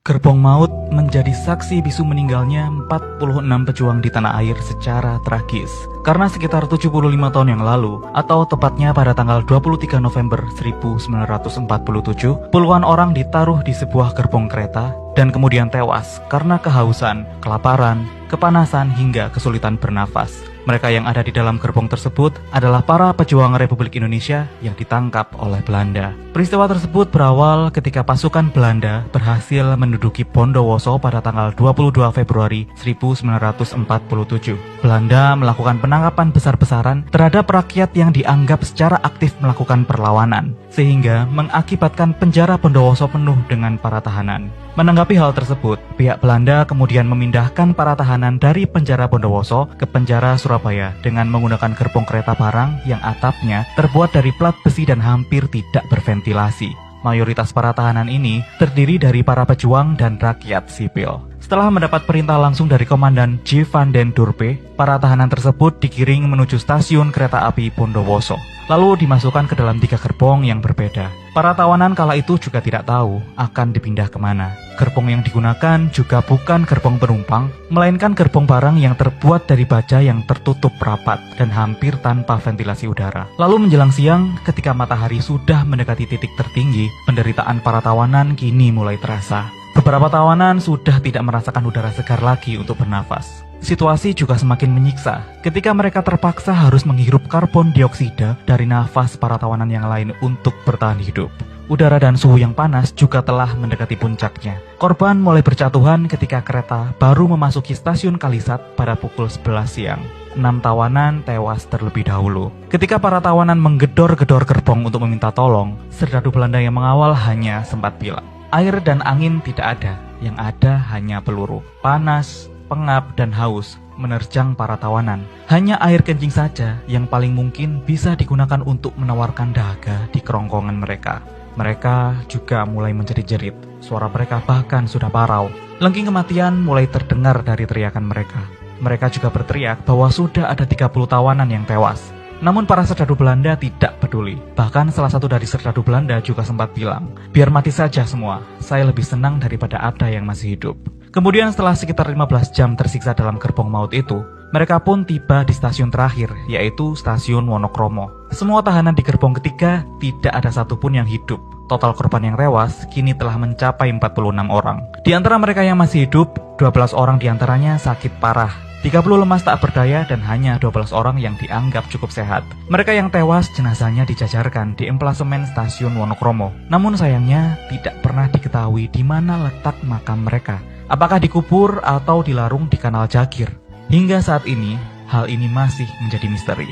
Gerbong Maut menjadi saksi bisu meninggalnya 46 pejuang di tanah air secara tragis. Karena sekitar 75 tahun yang lalu, atau tepatnya pada tanggal 23 November 1947, puluhan orang ditaruh di sebuah gerbong kereta dan kemudian tewas karena kehausan, kelaparan, kepanasan hingga kesulitan bernafas. Mereka yang ada di dalam gerbong tersebut adalah para pejuang Republik Indonesia yang ditangkap oleh Belanda. Peristiwa tersebut berawal ketika pasukan Belanda berhasil menduduki Bondowoso pada tanggal 22 Februari 1947. Belanda melakukan penangkapan besar-besaran terhadap rakyat yang dianggap secara aktif melakukan perlawanan, sehingga mengakibatkan penjara Bondowoso penuh dengan para tahanan. Menanggapi hal tersebut, pihak Belanda kemudian memindahkan para tahanan dari penjara Bondowoso ke penjara Surabaya dengan menggunakan gerbong kereta barang yang atapnya terbuat dari plat besi dan hampir tidak berventilasi. Mayoritas para tahanan ini terdiri dari para pejuang dan rakyat sipil. Setelah mendapat perintah langsung dari Komandan J. van den Durpe, para tahanan tersebut digiring menuju stasiun kereta api Bondowoso, lalu dimasukkan ke dalam 3 gerbong yang berbeda. Para tawanan kala itu juga tidak tahu akan dipindah kemana. Gerbong yang digunakan juga bukan gerbong penumpang, melainkan gerbong barang yang terbuat dari baja yang tertutup rapat dan hampir tanpa ventilasi udara. Lalu menjelang siang, ketika matahari sudah mendekati titik tertinggi, penderitaan para tawanan kini mulai terasa. Beberapa tawanan sudah tidak merasakan udara segar lagi untuk bernafas. Situasi juga semakin menyiksa ketika mereka terpaksa harus menghirup karbon dioksida dari nafas para tawanan yang lain untuk bertahan hidup. Udara dan suhu yang panas juga telah mendekati puncaknya. Korban mulai berjatuhan ketika kereta baru memasuki stasiun Kalisat pada pukul 11 siang. 6 tawanan tewas terlebih dahulu. Ketika para tawanan menggedor-gedor gerbong untuk meminta tolong, serdadu Belanda yang mengawal hanya sempat bilang, "Air dan angin tidak ada, yang ada hanya peluru." Panas, pengap, dan haus menerjang para tawanan. Hanya air kencing saja yang paling mungkin bisa digunakan untuk menawarkan dahaga di kerongkongan mereka. Mereka juga mulai menjerit-jerit. Suara mereka bahkan sudah parau. Lengking kematian mulai terdengar dari teriakan mereka. Mereka juga berteriak bahwa sudah ada 30 tawanan yang tewas. Namun para serdadu Belanda tidak peduli. Bahkan salah satu dari serdadu Belanda juga sempat bilang, "Biar mati saja semua, saya lebih senang daripada ada yang masih hidup." Kemudian setelah sekitar 15 jam tersiksa dalam gerbong maut itu, mereka pun tiba di stasiun terakhir, yaitu stasiun Wonokromo. Semua tahanan di gerbong ketiga tidak ada satupun yang hidup. Total korban yang tewas kini telah mencapai 46 orang. Di antara mereka yang masih hidup, 12 orang diantaranya sakit parah. 30 lemas tak berdaya dan hanya 12 orang yang dianggap cukup sehat. Mereka yang tewas jenazahnya dijajarkan di emplasemen stasiun Wonokromo. Namun sayangnya tidak pernah diketahui di mana letak makam mereka. Apakah dikubur atau dilarung di Kanal Jagir? Hingga saat ini, hal ini masih menjadi misteri.